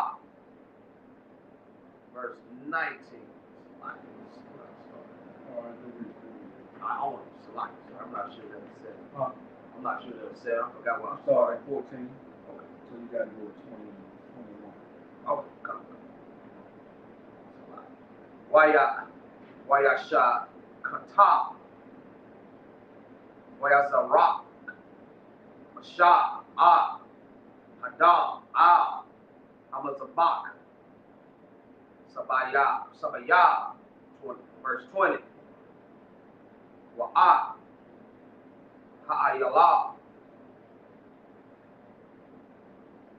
verse 19. I own Salaki, so I'm not sure that it said. I'm not sure that it said. I forgot what I Start at 14. Okay. So you got to go to 20, 21. Okay, come on. Wayasha Kata, Wayazarak, Masha, Hadam, Amazabak, Sabaya, verse 20. Wa'at, Ha'ayala,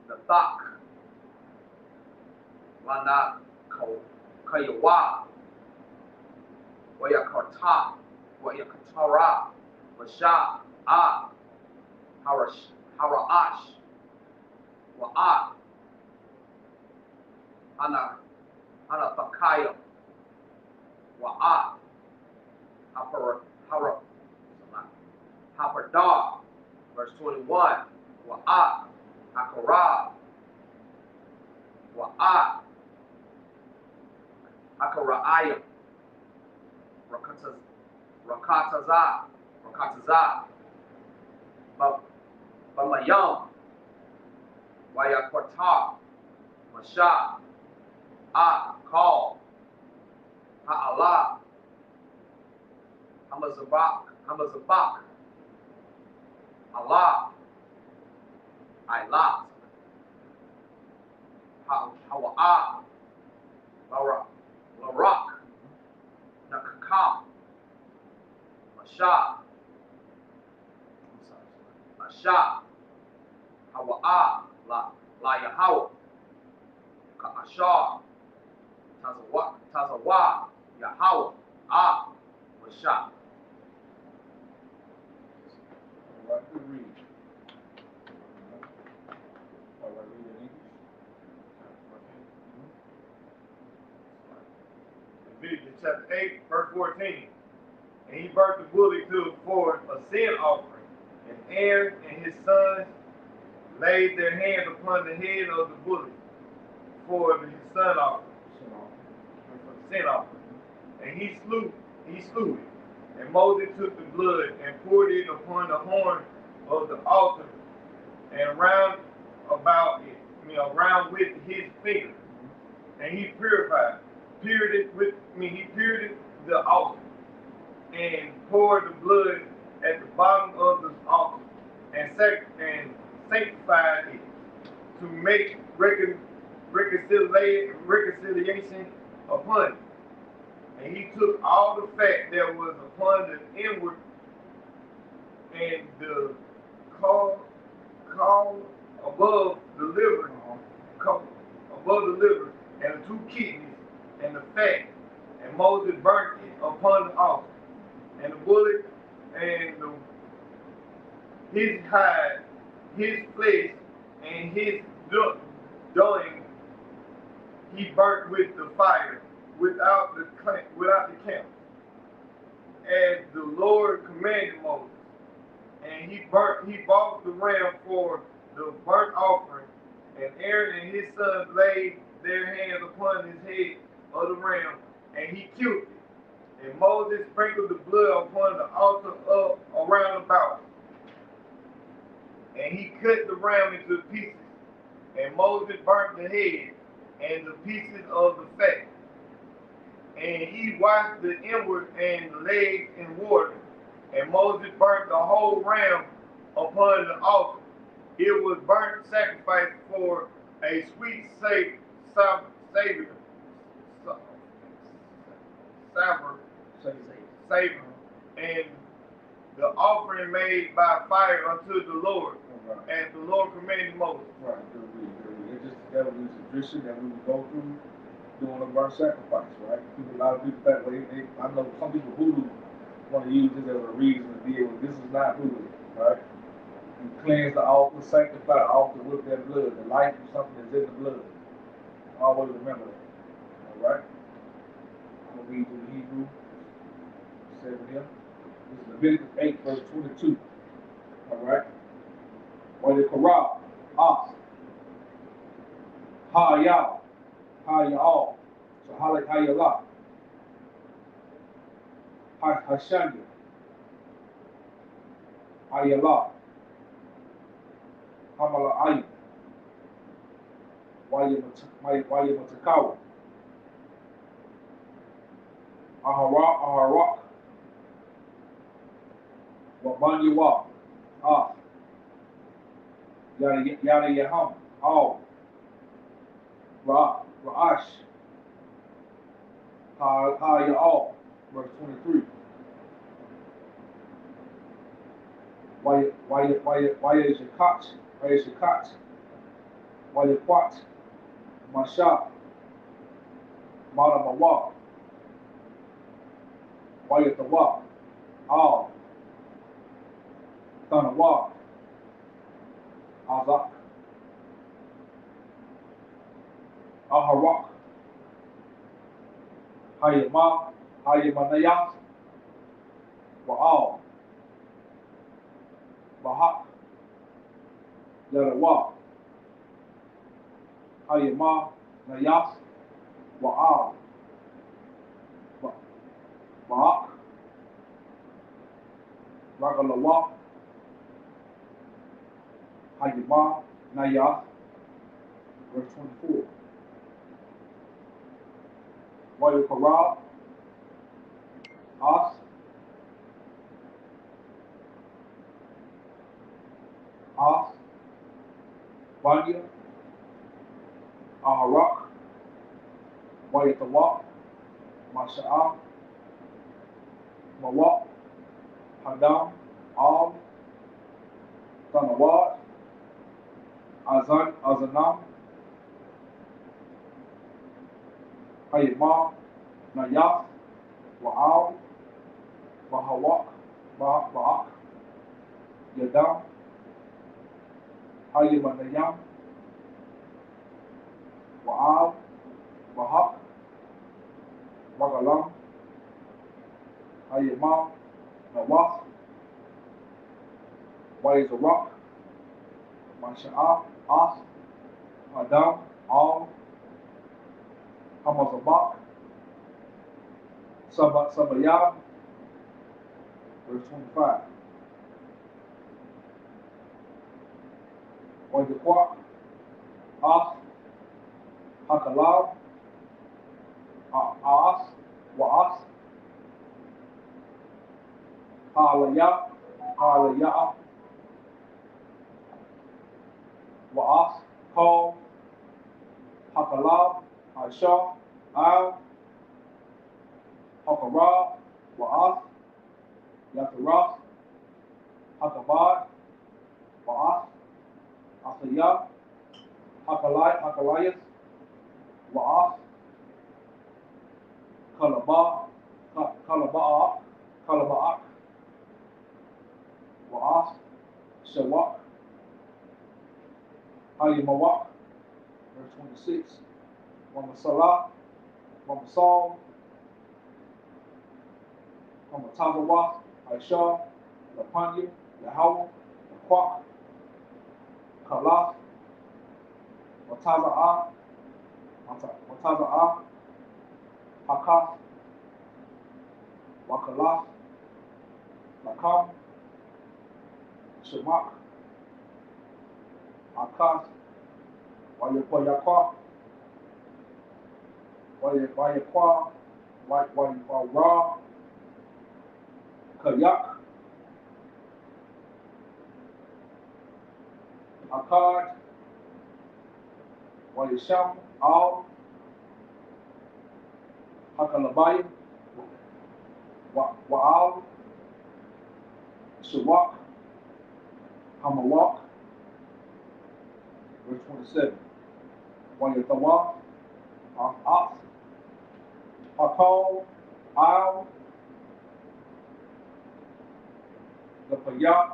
Nathak, Lana, Kayawa, Wayakarta, Wayakatara, Masha, Haraash, Wa'at, Anapakaya, Wa'at, Hapadah, verse 21, Wa'at, Hakarah, Wa'at, Hakara'ayim, Rakataza, Bamayam, Wayakwata, Masha, Call, Ha'ala, Hamazabak, Allah, Ilat, Hawa'a, Larak, Nakakam, Masha, Hawa'a, La Yahawah, Ka'ashar, Tazawa, Yahawah, Masha. All right, good read. All right, read in English. Leviticus chapter 8, verse 14. And he burnt the bullock for a sin offering. And Aaron and his sons laid their hands upon the head of the bullock for his son offering. For the sin offering. And he slew it. And Moses took the blood and poured it upon the horn of the altar and round with his finger. And he purified the altar and poured the blood at the bottom of the altar and sanctified it to make reconciliation upon it. And he took all the fat that was upon the inward and the caul above the liver, and the two kidneys and the fat. And Moses burnt it upon the altar. And the bullock and his hide, his flesh, and his doing, he burnt with the fire without the camp, as the Lord commanded Moses. And he bought the ram for the burnt offering, and Aaron and his sons laid their hands upon his head of the ram, and he killed it. And Moses sprinkled the blood upon the altar around about. And he cut the ram into pieces. And Moses burnt the head and the pieces of the fat. And he washed the inward and the legs in water. And Moses burnt the whole ram upon the altar. It was burnt sacrifice for a sweet savor, and the offering made by fire unto the Lord. Right. And the Lord commanded Moses. Right. That was a tradition that we would go through doing a burnt sacrifice, right? A lot of people that way. I know some people voodoo want to use this as a reason to deal with. This is not voodoo, right? You cleanse the altar, sanctify the altar with that blood. The life of something that's in the blood. Always remember that. All right? I'm going to read through the Hebrew 7 here. This is Leviticus 8, verse 22. All right? Or the Korah, Os, Ha-Yah, Ha-Yah, so Ha-Yah, Ha-Shanya, Ha-Yah, Ha-Mala'ayim, Wayyamatakawa, Aharak, Wabanyawa, Yada Yaham, Al, Ra'ash, Ha-Ya'al, verse 23. Wayyakat, Wayyakwat, Masha, Malamawa, Wayyatawa, Al, Tanawa, Azak, Aharak, Hayama, Hayamanayat, Wa'al, Bahak, Yadawa, Hayama, Nayas, Wa'al, Bahak, Ragalawa, Hayama, Nayas, verse 24. Wayukara, As, Banya, Aharak, Wayatawa, Masha'ah, Mawak, Hadam, Al, Tanawad, Azanam, Hayama, Nayas, Wa'al, Bahawak, Bahak, Yadam, Hayamanayam, Wa'al, Bahak, Magalam, Hayama, Nawas, Wayazarak, Masha'ah, As, Adam, Al, Hamazabak, Sabayah, verse 25. Wayakwak, As, Hakalab, As, Wa'as, Ha'alayah, Wa'as, Kal, Hakalab, Aisha, Al, Hakarab, Wa'as, Yataras, Hakabad, Wa'as, Asayah, Hakalayas, Wa'as, Kalaba'ak, Wa'as, Shawak, Hayamawak, verse 26, Wamasalah, Wamasal, Wamatazawa, Aisha, Lapanya, Yahweh, Kwak, Kalas, Wataza'ah, Hakas, Wakalas, Lakam, Shemak, Akas, Wayakwa, Ra, Kayak, Akkad, Wayasham, Al, Hakalabayim, Wa'al, Shawak, Hamawak. Verse 27. Wayatawa, Ox, Hakal, Al, the Payah,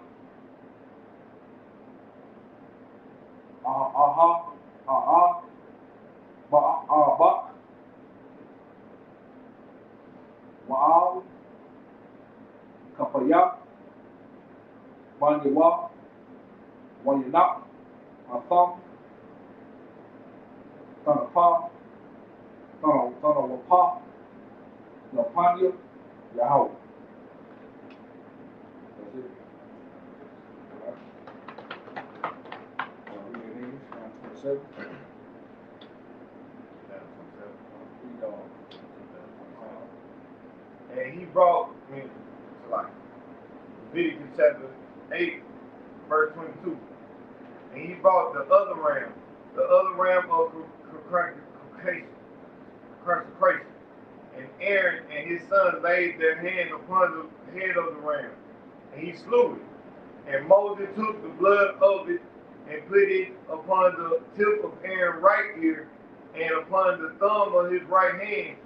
Aha, Bak, Wa'al, Kapayah, Wanyawa, Wanyanak, Atham, Tanapa, Tanawapa, Napanya, Yahweh. That's it. Read it in English, 27. And he brought me to like Leviticus chapter 8, verse 22. And he brought the other ram of consecration. And Aaron and his son laid their hand upon the head of the ram, and he slew it. And Moses took the blood of it and put it upon the tip of Aaron's right ear, and upon the thumb of his right hand,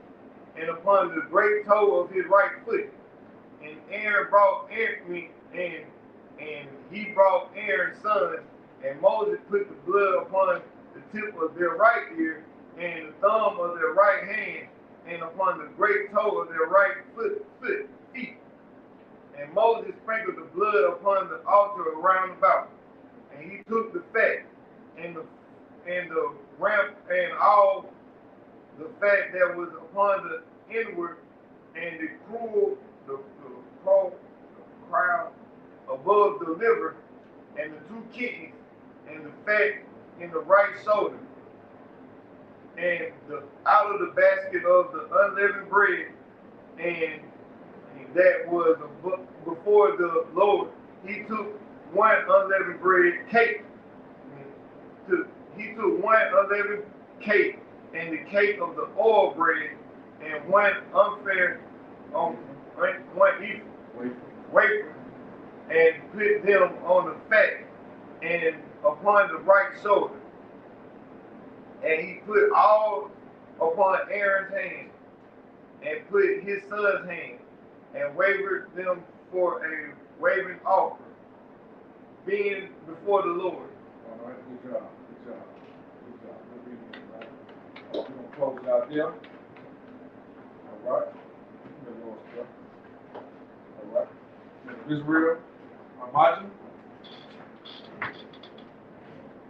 and upon the great toe of his right foot. And Aaron brought and he brought Aaron's son, and Moses put the blood upon the tip of their right ear, and the thumb of their right hand, and upon the great toe of their right feet. And Moses sprinkled the blood upon the altar around about. And he took the fat and the ram and all the fat that was upon the inward, and the crowd above the liver, and the two kidneys, and the fat in the right shoulder, and out of the basket of the unleavened bread, and that was before the Lord, he took one unleavened bread cake. He took one unleavened cake, and the cake of the oil bread, and one wafer, and put them on the fat and upon the right shoulder. And he put all upon Aaron's hand, and put his son's hand, and wavered them for a waving offering, being before the Lord. All right, good job. Good reading, right? We're going to close it out there. All right. All right. Israel, Imagine.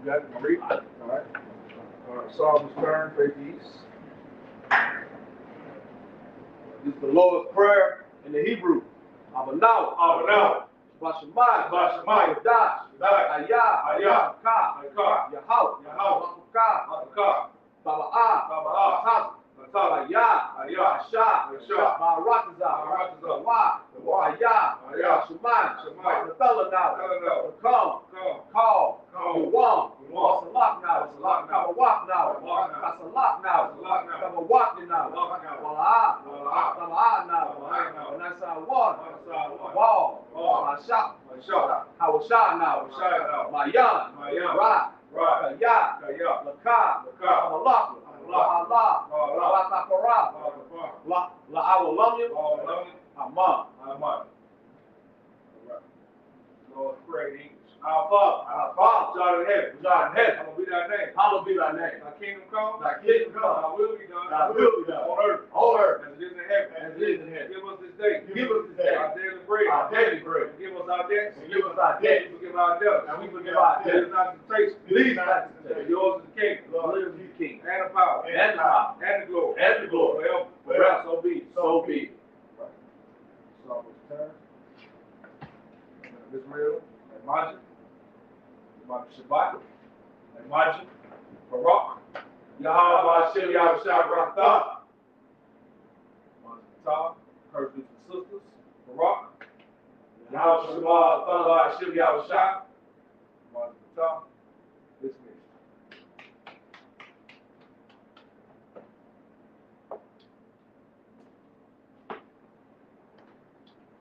You got it? Read. All right. Saul was turned, face east. This is the Lord's Prayer in the Hebrew. Abanaw. Bashamai. Dash. Ayah. Ka. Yahweh. Ka. Baba'ah. Ayah. Asha. Barakazah. Ayah. Sheman. Nathela now. Come. Call. Yuwam. Salak now. Kamawak now. Kasalak now. Kamawak now. Wala'ah now. And that's our one. Wall. Hawashah now. Mayan. Ra. Kaya. Laka. Kamalak. Allah. La'akara. La'awalamya. Aman. Lord, pray in English. Our Father, which art in heaven, Hallowed be thy name. hallowed be thy name. Thy kingdom come. Thy kingdom come. Thy will be done. Thy will be done. On earth. As it is in heaven. As it is in heaven. Give us this day. Give us this day our daily bread. our daily bread. Give us our debts. And give us our debts. We forgive our debtors. And we forgive our Lead us not to temptation. Lead us not to temptation. Yours is the kingdom. Lord, you King. And the power. And the power. And the glory. And the glory. Forever. So be it. So be it. Saul was turned. Israel, Imagine. Shabbat, Imagine, Barak, Yahweh Hashem Yahushua Barakah. Mazatah, encourage the sisters, Barak, Yahweh Shema Allah Hashem Yahushua. Mazatah,